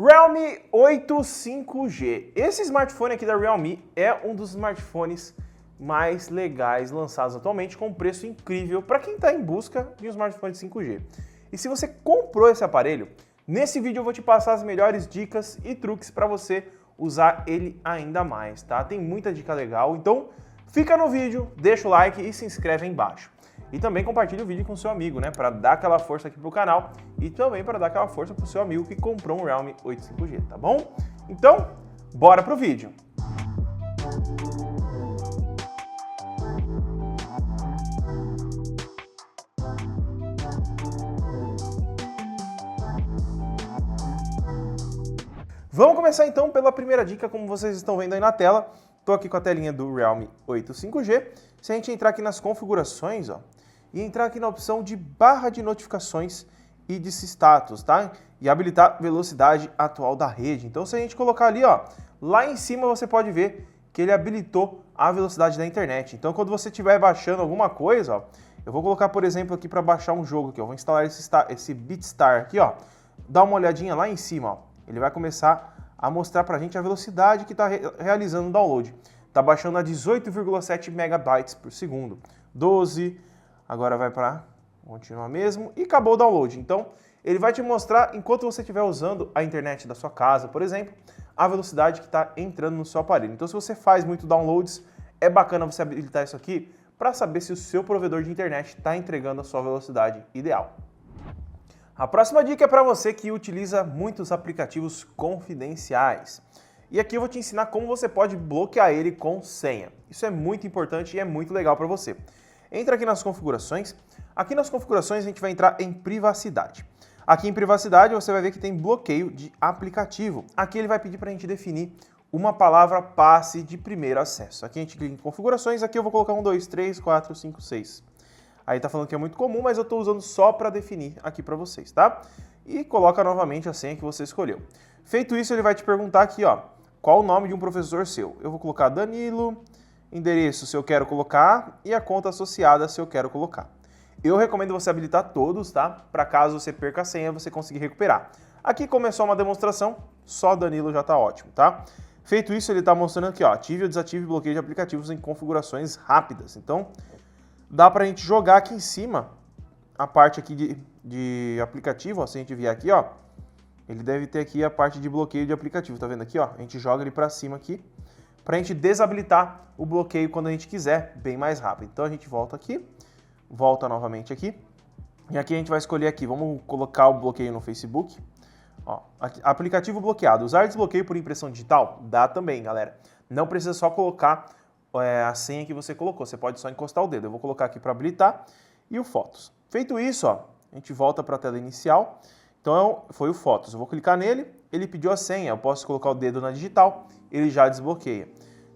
Realme 8 5G. Esse smartphone aqui da Realme é um dos smartphones mais legais lançados atualmente, com um preço incrível para quem está em busca de um smartphone 5G. E se você comprou esse aparelho, nesse vídeo eu vou te passar as melhores dicas e truques para você usar ele ainda mais, tá? Tem muita dica legal, então fica no vídeo, deixa o like e se inscreve aí embaixo. E também compartilha o vídeo com seu amigo, né? Para dar aquela força aqui pro canal e também para dar aquela força pro seu amigo que comprou um Realme 8 5G, tá bom? Então, bora pro vídeo! Vamos começar então pela primeira dica, como vocês estão vendo aí na tela. Estou aqui com a telinha do Realme 8 5G. Se a gente entrar aqui nas configurações, ó, e entrar aqui na opção de barra de notificações e de status, tá? E habilitar velocidade atual da rede. Então, se a gente colocar ali, ó, lá em cima você pode ver que ele habilitou a velocidade da internet. Então, quando você estiver baixando alguma coisa, ó, eu vou colocar, por exemplo, aqui para baixar um jogo aqui, ó, vou instalar esse BeatStar aqui, ó. Dá uma olhadinha lá em cima, ó. Ele vai começar a mostrar pra gente a velocidade que está realizando o download. Tá baixando a 18,7 megabytes por segundo. 12, agora vai para continuar mesmo e acabou o download. Então, ele vai te mostrar, enquanto você estiver usando a internet da sua casa, por exemplo, a velocidade que está entrando no seu aparelho. Então, se você faz muito downloads, é bacana você habilitar isso aqui para saber se o seu provedor de internet está entregando a sua velocidade ideal. A próxima dica é para você que utiliza muitos aplicativos confidenciais. E aqui eu vou te ensinar como você pode bloquear ele com senha. Isso é muito importante e é muito legal para você. Entra aqui nas configurações. Aqui nas configurações a gente vai entrar em privacidade. Aqui em privacidade você vai ver que tem bloqueio de aplicativo. Aqui ele vai pedir para a gente definir uma palavra passe de primeiro acesso. Aqui a gente clica em configurações, aqui eu vou colocar 1, 2, 3, 4, 5, 6. Aí tá falando que é muito comum, mas eu estou usando só para definir aqui para vocês, tá? E coloca novamente a senha que você escolheu. Feito isso, ele vai te perguntar aqui, ó, qual o nome de um professor seu. Eu vou colocar Danilo, endereço se eu quero colocar e a conta associada se eu quero colocar. Eu recomendo você habilitar todos, tá? Para caso você perca a senha, você conseguir recuperar. Aqui começou uma demonstração, só Danilo já tá ótimo, tá? Feito isso, ele tá mostrando aqui, ó, ative ou desative bloqueio de aplicativos em configurações rápidas. Então, dá pra gente jogar aqui em cima a parte aqui de aplicativo, ó, se a gente vier aqui, ó, ele deve ter aqui a parte de bloqueio de aplicativo, tá vendo aqui, ó? A gente joga ele pra cima aqui, pra gente desabilitar o bloqueio quando a gente quiser, bem mais rápido. Então a gente volta aqui, volta novamente aqui, e aqui a gente vai escolher aqui, vamos colocar o bloqueio no Facebook. Ó, aqui, aplicativo bloqueado, usar desbloqueio por impressão digital? Dá também, galera. Não precisa só colocar a senha que você colocou, você pode só encostar o dedo. Eu vou colocar aqui para habilitar e o Fotos. Feito isso, ó, a gente volta para a tela inicial. Então foi o Fotos, eu vou clicar nele, ele pediu a senha, eu posso colocar o dedo na digital, ele já desbloqueia.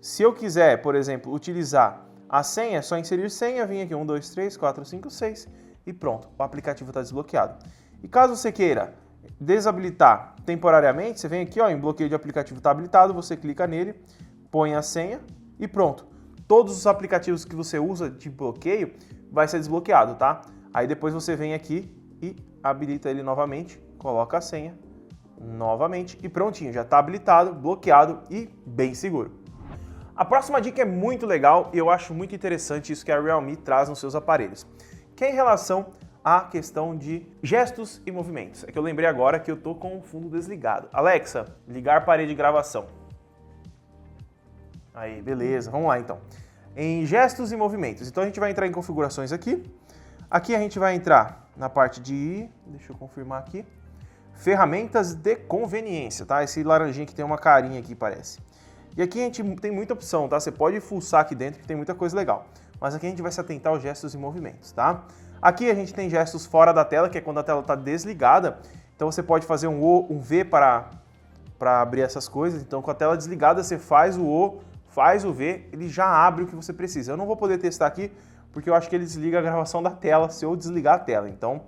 Se eu quiser, por exemplo, utilizar a senha, é só inserir senha, vim aqui 1, 2, 3, 4, 5, 6 e pronto, o aplicativo está desbloqueado. E caso você queira desabilitar temporariamente, você vem aqui, ó, em bloqueio de aplicativo está habilitado, você clica nele, põe a senha e pronto. Todos os aplicativos que você usa de bloqueio vai ser desbloqueado, tá? Aí depois você vem aqui e habilita ele novamente, coloca a senha novamente e prontinho, já está habilitado, bloqueado e bem seguro. A próxima dica é muito legal e eu acho muito interessante isso que a Realme traz nos seus aparelhos, que é em relação à questão de gestos e movimentos. É que eu lembrei agora que eu tô com o fundo desligado. Alexa, ligar parede de gravação. Aí, beleza, vamos lá então. Em gestos e movimentos, então a gente vai entrar em configurações aqui. Aqui a gente vai entrar na parte de, deixa eu confirmar aqui, ferramentas de conveniência, tá? Esse laranjinha que tem uma carinha aqui, parece. E aqui a gente tem muita opção, tá? Você pode fuçar aqui dentro que tem muita coisa legal. Mas aqui a gente vai se atentar aos gestos e movimentos, tá? Aqui a gente tem gestos fora da tela, que é quando a tela está desligada. Então você pode fazer um O, um V para abrir essas coisas. Então com a tela desligada você faz o O, faz o V, ele já abre o que você precisa. Eu não vou poder testar aqui, porque eu acho que ele desliga a gravação da tela se eu desligar a tela. Então,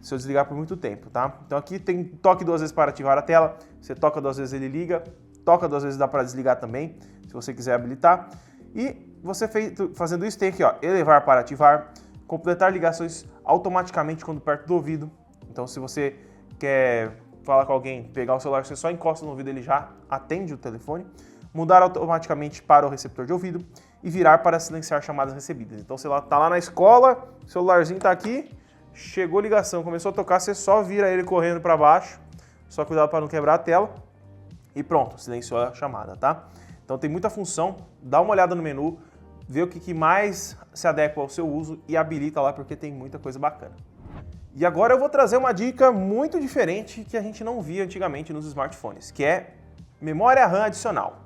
se eu desligar por muito tempo, tá? Então aqui tem toque 2 vezes para ativar a tela, você toca 2 vezes ele liga, toca 2 vezes dá para desligar também, se você quiser habilitar. E você fazendo isso tem aqui, ó, elevar para ativar, completar ligações automaticamente quando perto do ouvido. Então se você quer falar com alguém, pegar o celular, você só encosta no ouvido, ele já atende o telefone. Mudar automaticamente para o receptor de ouvido e virar para silenciar chamadas recebidas. Então, você tá lá na escola, o celularzinho tá aqui, chegou a ligação, começou a tocar, você só vira ele correndo para baixo, só cuidado para não quebrar a tela e pronto, silenciou a chamada, tá? Então tem muita função, dá uma olhada no menu, vê o que mais se adequa ao seu uso e habilita lá porque tem muita coisa bacana. E agora eu vou trazer uma dica muito diferente que a gente não via antigamente nos smartphones, que é memória RAM adicional.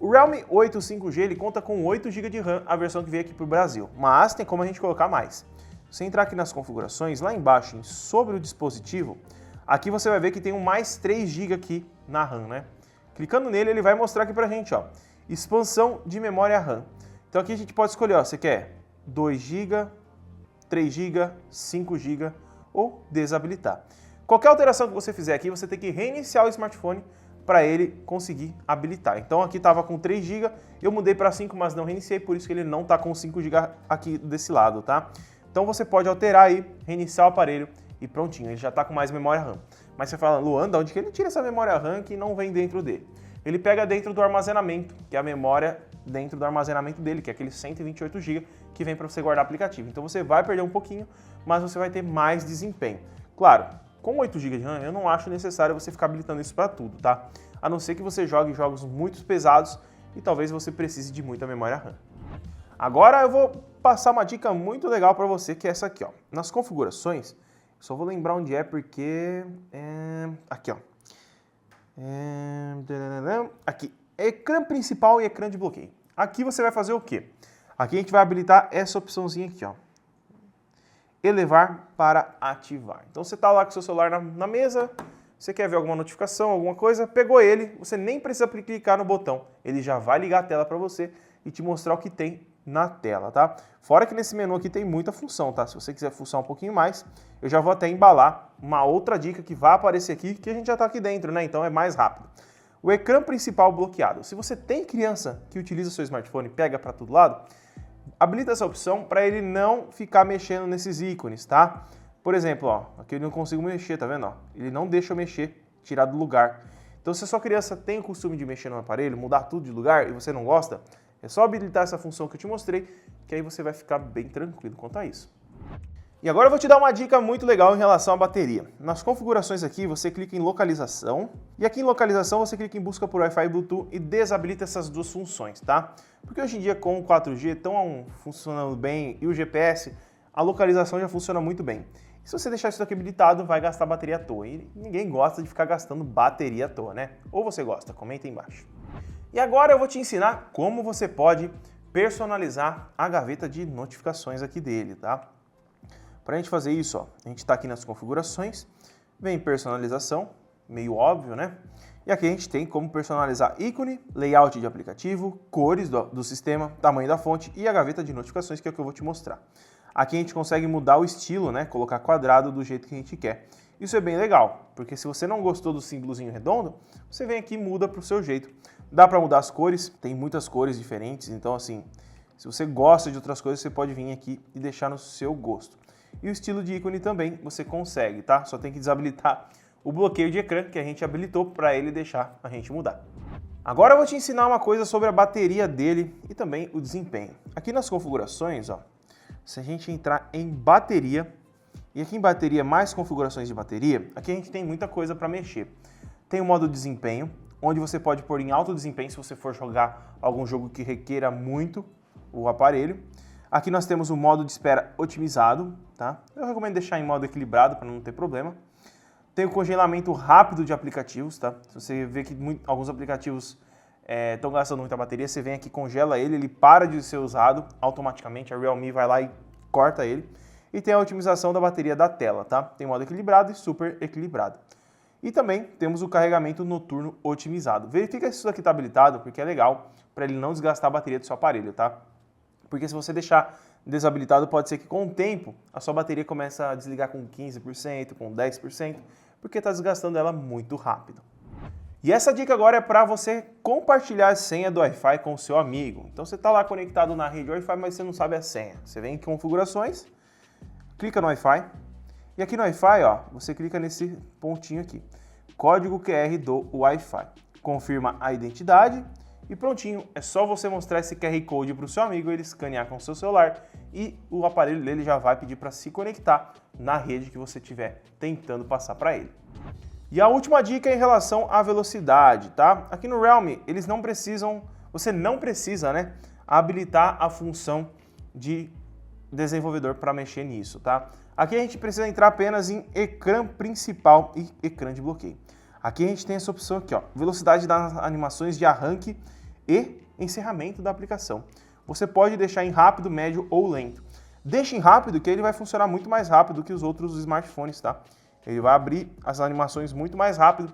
O Realme 8 5G ele conta com 8 GB de RAM, a versão que veio aqui para o Brasil, mas tem como a gente colocar mais. Se você entrar aqui nas configurações, lá embaixo, em sobre o dispositivo, aqui você vai ver que tem um mais 3 GB aqui na RAM, né? Clicando nele, ele vai mostrar aqui pra gente, ó, expansão de memória RAM. Então aqui a gente pode escolher, ó, você quer 2 GB, 3 GB, 5 GB ou desabilitar. Qualquer alteração que você fizer aqui, você tem que reiniciar o smartphone para ele conseguir habilitar. Então aqui estava com 3 GB, eu mudei para 5, mas não reiniciei, por isso que ele não está com 5 GB aqui desse lado, tá? Então você pode alterar aí, reiniciar o aparelho e prontinho, ele já está com mais memória RAM. Mas você fala, Luan, de onde que ele tira essa memória RAM que não vem dentro dele? Ele pega dentro do armazenamento, que é a memória dentro do armazenamento dele, que é aquele 128 GB que vem para você guardar aplicativo. Então você vai perder um pouquinho, mas você vai ter mais desempenho. Claro, com 8 GB de RAM, eu não acho necessário você ficar habilitando isso para tudo, tá? A não ser que você jogue jogos muito pesados e talvez você precise de muita memória RAM. Agora eu vou passar uma dica muito legal para você, que é essa aqui, ó. Nas configurações, só vou lembrar onde é porque... aqui, ó. Aqui, ecrã principal e ecrã de bloqueio. Aqui você vai fazer o quê? Aqui a gente vai habilitar essa opçãozinha aqui, ó. Elevar para ativar. Então você está lá com o seu celular na mesa, você quer ver alguma notificação, alguma coisa, pegou ele, você nem precisa clicar no botão, ele já vai ligar a tela para você e te mostrar o que tem na tela, tá? Fora que nesse menu aqui tem muita função, tá? Se você quiser fuçar um pouquinho mais, eu já vou até embalar uma outra dica que vai aparecer aqui, que a gente já está aqui dentro, né? Então é mais rápido. O ecrã principal bloqueado. Se você tem criança que utiliza o seu smartphone e pega para todo lado, habilita essa opção para ele não ficar mexendo nesses ícones, tá? Por exemplo, ó, aqui eu não consigo mexer, tá vendo? Ó? Ele não deixa eu mexer, tirar do lugar. Então se a sua criança tem o costume de mexer no aparelho, mudar tudo de lugar e você não gosta, é só habilitar essa função que eu te mostrei, que aí você vai ficar bem tranquilo quanto a isso. E agora eu vou te dar uma dica muito legal em relação à bateria. Nas configurações aqui, você clica em localização, e aqui em localização você clica em busca por Wi-Fi e Bluetooth e desabilita essas duas funções, tá? Porque hoje em dia com o 4G estão funcionando bem e o GPS, a localização já funciona muito bem. E se você deixar isso aqui habilitado, vai gastar bateria à toa. E ninguém gosta de ficar gastando bateria à toa, né? Ou você gosta? Comenta aí embaixo. E agora eu vou te ensinar como você pode personalizar a gaveta de notificações aqui dele, tá? Para a gente fazer isso, ó, a gente está aqui nas configurações, vem personalização, meio óbvio, né? E aqui a gente tem como personalizar ícone, layout de aplicativo, cores do sistema, tamanho da fonte e a gaveta de notificações, que é o que eu vou te mostrar. Aqui a gente consegue mudar o estilo, né? Colocar quadrado do jeito que a gente quer. Isso é bem legal, porque se você não gostou do símbolozinho redondo, você vem aqui e muda para o seu jeito. Dá para mudar as cores, tem muitas cores diferentes, então assim, se você gosta de outras coisas, você pode vir aqui e deixar no seu gosto. E o estilo de ícone também você consegue, tá? Só tem que desabilitar o bloqueio de ecrã que a gente habilitou para ele deixar a gente mudar. Agora eu vou te ensinar uma coisa sobre a bateria dele e também o desempenho. Aqui nas configurações, ó, se a gente entrar em bateria, e aqui em bateria mais configurações de bateria, aqui a gente tem muita coisa para mexer. Tem o modo desempenho, onde você pode pôr em alto desempenho se você for jogar algum jogo que requeira muito o aparelho. Aqui nós temos o modo de espera otimizado, tá? Eu recomendo deixar em modo equilibrado para não ter problema. Tem o congelamento rápido de aplicativos, tá? Se você vê que alguns aplicativos estão gastando muita bateria, você vem aqui, congela ele para de ser usado automaticamente, a Realme vai lá e corta ele. E tem a otimização da bateria da tela, tá? Tem modo equilibrado e super equilibrado. E também temos o carregamento noturno otimizado. Verifica se isso aqui está habilitado, porque é legal para ele não desgastar a bateria do seu aparelho, tá? Porque se você deixar desabilitado, pode ser que com o tempo a sua bateria comece a desligar com 15%, com 10%, porque está desgastando ela muito rápido. E essa dica agora é para você compartilhar a senha do Wi-Fi com o seu amigo. Então você está lá conectado na rede Wi-Fi, mas você não sabe a senha. Você vem em configurações, clica no Wi-Fi, e aqui no Wi-Fi, ó, você clica nesse pontinho aqui. código QR do Wi-Fi. Confirma a identidade e prontinho, é só você mostrar esse QR Code para o seu amigo, ele escanear com o seu celular e o aparelho dele já vai pedir para se conectar na rede que você estiver tentando passar para ele. E a última dica é em relação à velocidade, tá? Aqui no Realme, você não precisa, né, habilitar a função de desenvolvedor para mexer nisso, tá? Aqui a gente precisa entrar apenas em ecrã principal e ecrã de bloqueio. Aqui a gente tem essa opção aqui, ó, velocidade das animações de arranque e encerramento da aplicação. Você pode deixar em rápido, médio ou lento. Deixe em rápido que ele vai funcionar muito mais rápido que os outros smartphones, tá? Ele vai abrir as animações muito mais rápido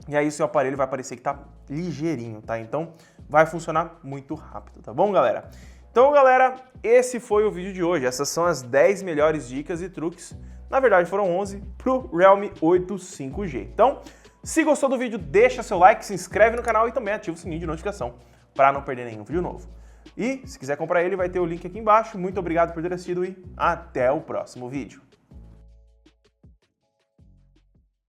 e aí seu aparelho vai parecer que tá ligeirinho, tá? Então vai funcionar muito rápido, tá bom, galera? Então, galera, esse foi o vídeo de hoje. Essas são as 10 melhores dicas e truques. Na verdade, foram 11 pro Realme 8 5G. Então, se gostou do vídeo, deixa seu like, se inscreve no canal e também ativa o sininho de notificação para não perder nenhum vídeo novo. E se quiser comprar ele, vai ter o link aqui embaixo. Muito obrigado por ter assistido e até o próximo vídeo.